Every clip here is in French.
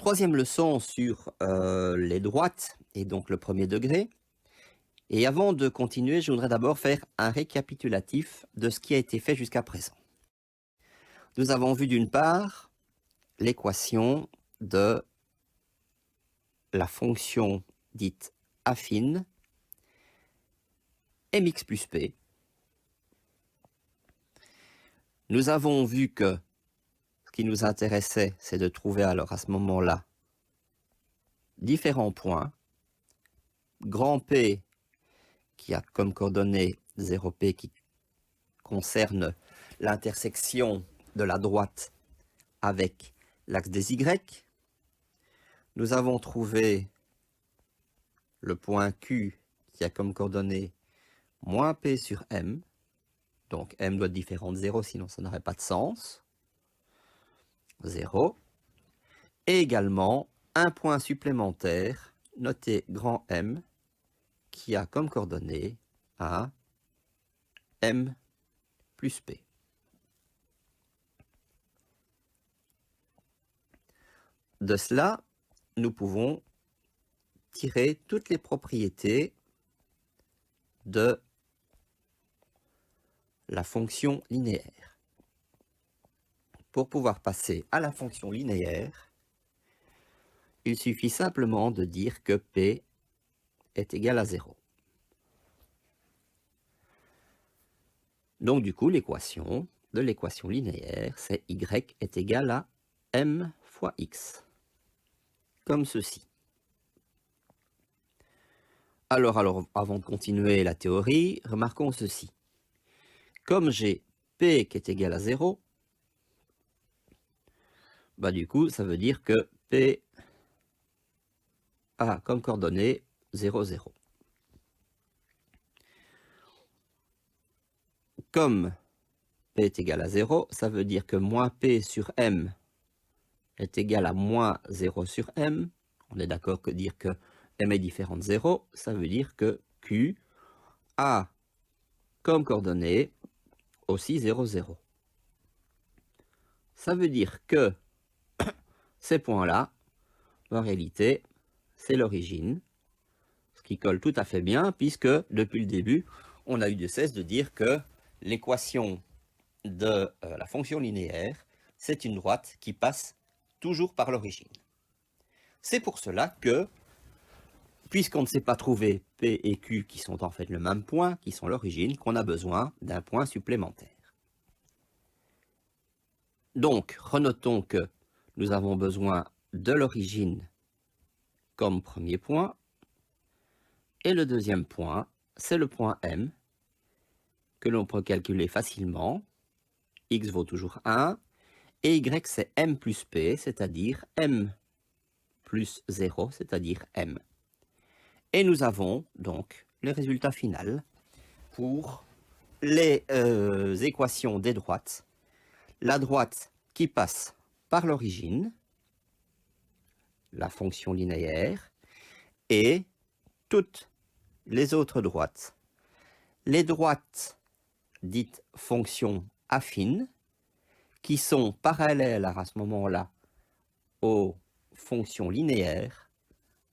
Troisième leçon sur les droites et donc le premier degré. Et avant de continuer, je voudrais d'abord faire un récapitulatif de ce qui a été fait jusqu'à présent. Nous avons vu d'une part l'équation de la fonction dite affine mx plus p. Nous avons vu que ce qui nous intéressait, c'est de trouver alors à ce moment-là différents points. Grand P qui a comme coordonnée 0P qui concerne l'intersection de la droite avec l'axe des Y. Nous avons trouvé le point Q qui a comme coordonnée moins P sur M. Donc M doit être différent de 0, sinon ça n'aurait pas de sens. 0. Et également un point supplémentaire, noté grand M, qui a comme coordonnée à M plus P. De cela, nous pouvons tirer toutes les propriétés de la fonction linéaire. Pour pouvoir passer à la fonction linéaire, il suffit simplement de dire que P est égal à 0. Donc du coup, l'équation de l'équation linéaire, c'est Y est égal à M fois X. Comme ceci. Alors, avant de continuer la théorie, remarquons ceci. Comme j'ai P qui est égal à 0, bah du coup, ça veut dire que P a comme coordonnée 0, 0. Comme P est égal à 0, ça veut dire que moins P sur M est égal à moins 0 sur M. On est d'accord que dire que M est différent de 0, ça veut dire que Q a comme coordonnée aussi 0, 0. Ça veut dire que ces points-là, en réalité, c'est l'origine, ce qui colle tout à fait bien, puisque depuis le début, on a eu de cesse de dire que l'équation de la fonction linéaire, c'est une droite qui passe toujours par l'origine. C'est pour cela que, puisqu'on ne sait pas trouver P et Q qui sont en fait le même point, qui sont l'origine, qu'on a besoin d'un point supplémentaire. Donc, renotons que nous avons besoin de l'origine comme premier point, et le deuxième point, c'est le point M, que l'on peut calculer facilement. X vaut toujours 1, et Y c'est M plus P, c'est-à-dire M plus 0, c'est-à-dire M. Et nous avons donc le résultat final pour les équations des droites. La droite qui passe par l'origine, la fonction linéaire, et toutes les autres droites. Les droites dites fonctions affines, qui sont parallèles à ce moment-là aux fonctions linéaires,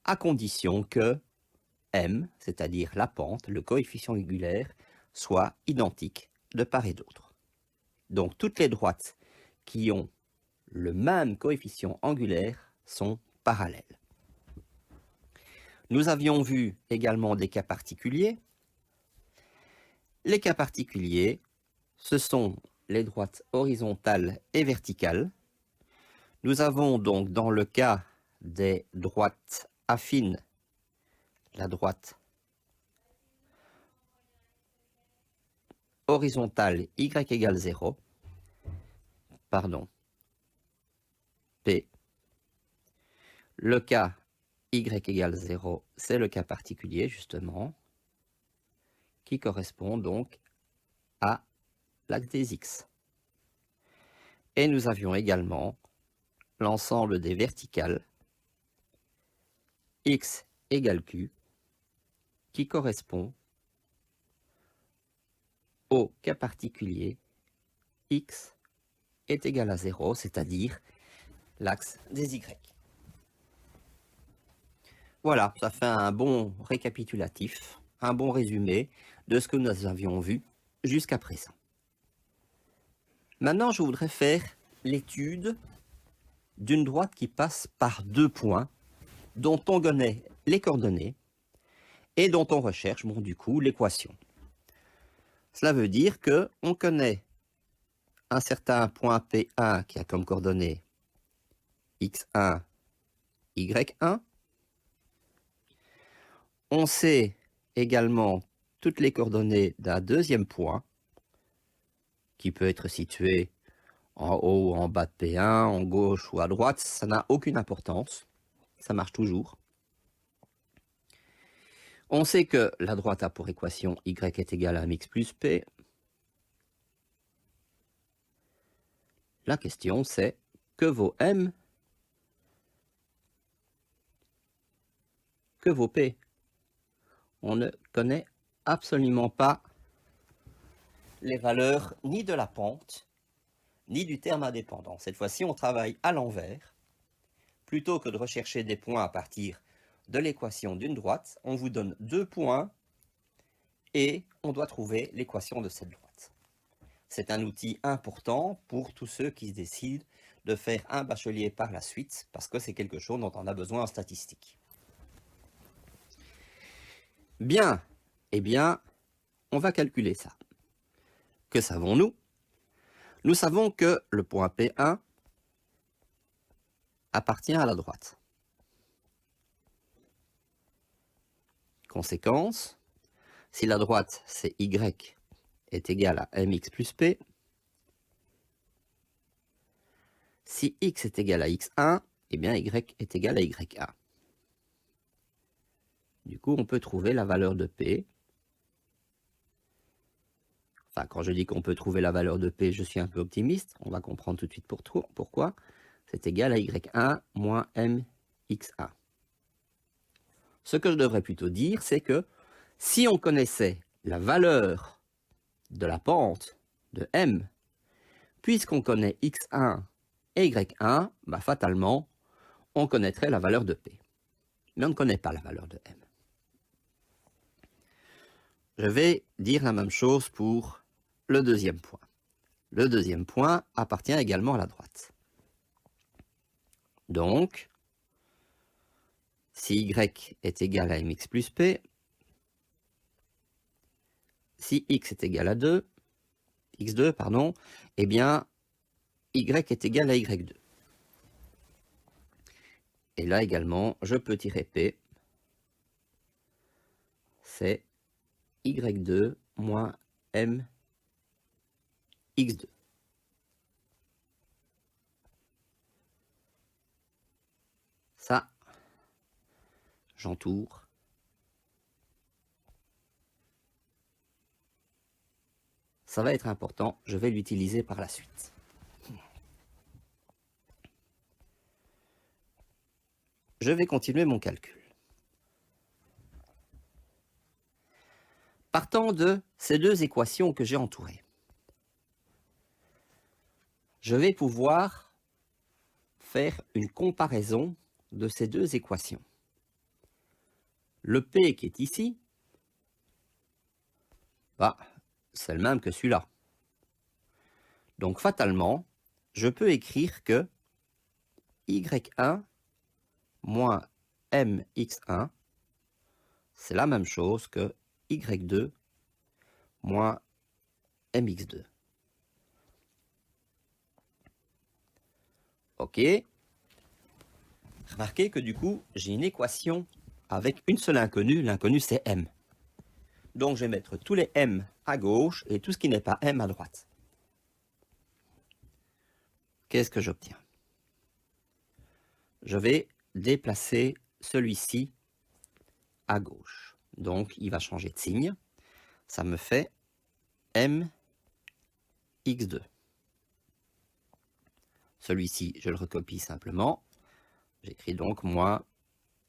à condition que M, c'est-à-dire la pente, le coefficient angulaire, soit identique de part et d'autre. Donc toutes les droites qui ont le même coefficient angulaire sont parallèles. Nous avions vu également des cas particuliers. Les cas particuliers, ce sont les droites horizontales et verticales. Nous avons donc dans le cas des droites affines, la droite horizontale y égale 0, pardon, P. Le cas y égale 0, c'est le cas particulier justement, qui correspond donc à l'axe des X. Et nous avions également l'ensemble des verticales X égale Q, qui correspond au cas particulier X est égal à 0, c'est-à-dire l'axe des Y. Voilà, ça fait un bon récapitulatif, un bon résumé de ce que nous avions vu jusqu'à présent. Maintenant, je voudrais faire l'étude d'une droite qui passe par deux points dont on connaît les coordonnées et dont on recherche, bon, du coup, l'équation. Cela veut dire qu'on connaît un certain point P1 qui a comme coordonnées x1, y1. On sait également toutes les coordonnées d'un deuxième point qui peut être situé en haut ou en bas de P1, en gauche ou à droite, ça n'a aucune importance, ça marche toujours. On sait que la droite a pour équation y est égal à mx plus p. La question c'est que vaut m, que vaut p? On ne connaît absolument pas les valeurs ni de la pente, ni du terme indépendant. Cette fois-ci, on travaille à l'envers. Plutôt que de rechercher des points à partir de l'équation d'une droite, on vous donne deux points et on doit trouver l'équation de cette droite. C'est un outil important pour tous ceux qui se décident de faire un bachelier par la suite, parce que c'est quelque chose dont on a besoin en statistique. Bien, eh bien, on va calculer ça. Que savons-nous? Nous savons que le point P1 appartient à la droite. Conséquence, si la droite c'est y est égal à mx plus p, si x est égal à x1, eh bien y est égal à y1. Du coup, on peut trouver la valeur de p. Enfin, quand je dis qu'on peut trouver la valeur de p, je suis un peu optimiste. On va comprendre tout de suite pourquoi. C'est égal à y1 moins mx1. Ce que je devrais plutôt dire, c'est que si on connaissait la valeur de la pente de m, puisqu'on connaît x1 et y1, bah fatalement, on connaîtrait la valeur de p. Mais on ne connaît pas la valeur de m. Je vais dire la même chose pour le deuxième point. Le deuxième point appartient également à la droite. Donc, si y est égal à mx plus p, si x est égal à x2, pardon, eh bien, y est égal à y2. Et là également, je peux tirer p, c'est y2 moins m x2. Ça, j'entoure. Ça va être important, je vais l'utiliser par la suite. Je vais continuer mon calcul. Partant de ces deux équations que j'ai entourées, je vais pouvoir faire une comparaison de ces deux équations. Le P qui est ici, bah, c'est le même que celui-là. Donc fatalement, je peux écrire que y1 moins mx1, c'est la même chose que y2 moins mx2. Ok. Remarquez que du coup, j'ai une équation avec une seule inconnue. L'inconnue, c'est m. Donc, je vais mettre tous les m à gauche et tout ce qui n'est pas m à droite. Qu'est-ce que j'obtiens? Je vais déplacer celui-ci à gauche. Donc, il va changer de signe. Ça me fait m x2. Celui-ci, je le recopie simplement. J'écris donc moins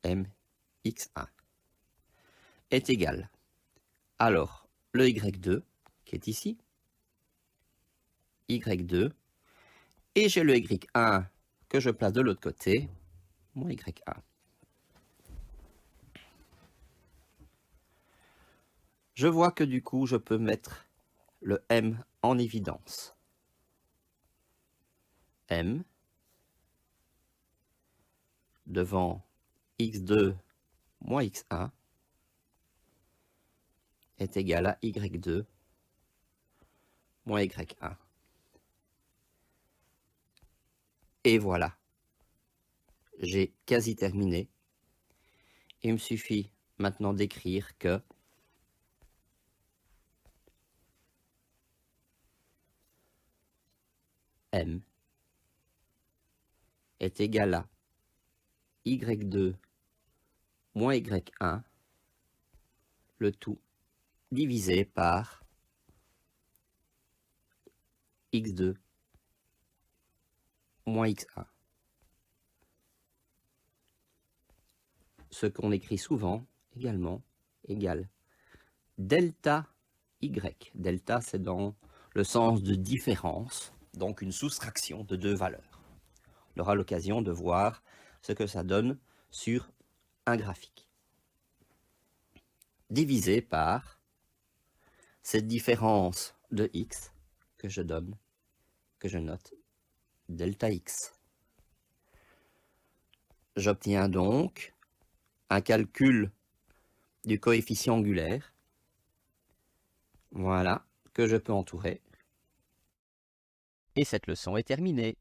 mx1 est égal. Alors, le y2 qui est ici, y2, et j'ai le y1 que je place de l'autre côté, moins y1. Je vois que du coup, je peux mettre le m en évidence. M devant x2 moins x1 est égal à y2 moins y1. Et voilà, j'ai quasi terminé. Il me suffit maintenant d'écrire que M est égal à y2 moins y1, le tout divisé par x2 moins x1. Ce qu'on écrit souvent également égale delta y. Delta, c'est dans le sens de différence, donc une soustraction de deux valeurs. On aura l'occasion de voir ce que ça donne sur un graphique. Divisé par cette différence de x que je donne, que je note, delta x. J'obtiens donc un calcul du coefficient angulaire, voilà, que je peux entourer. Et cette leçon est terminée.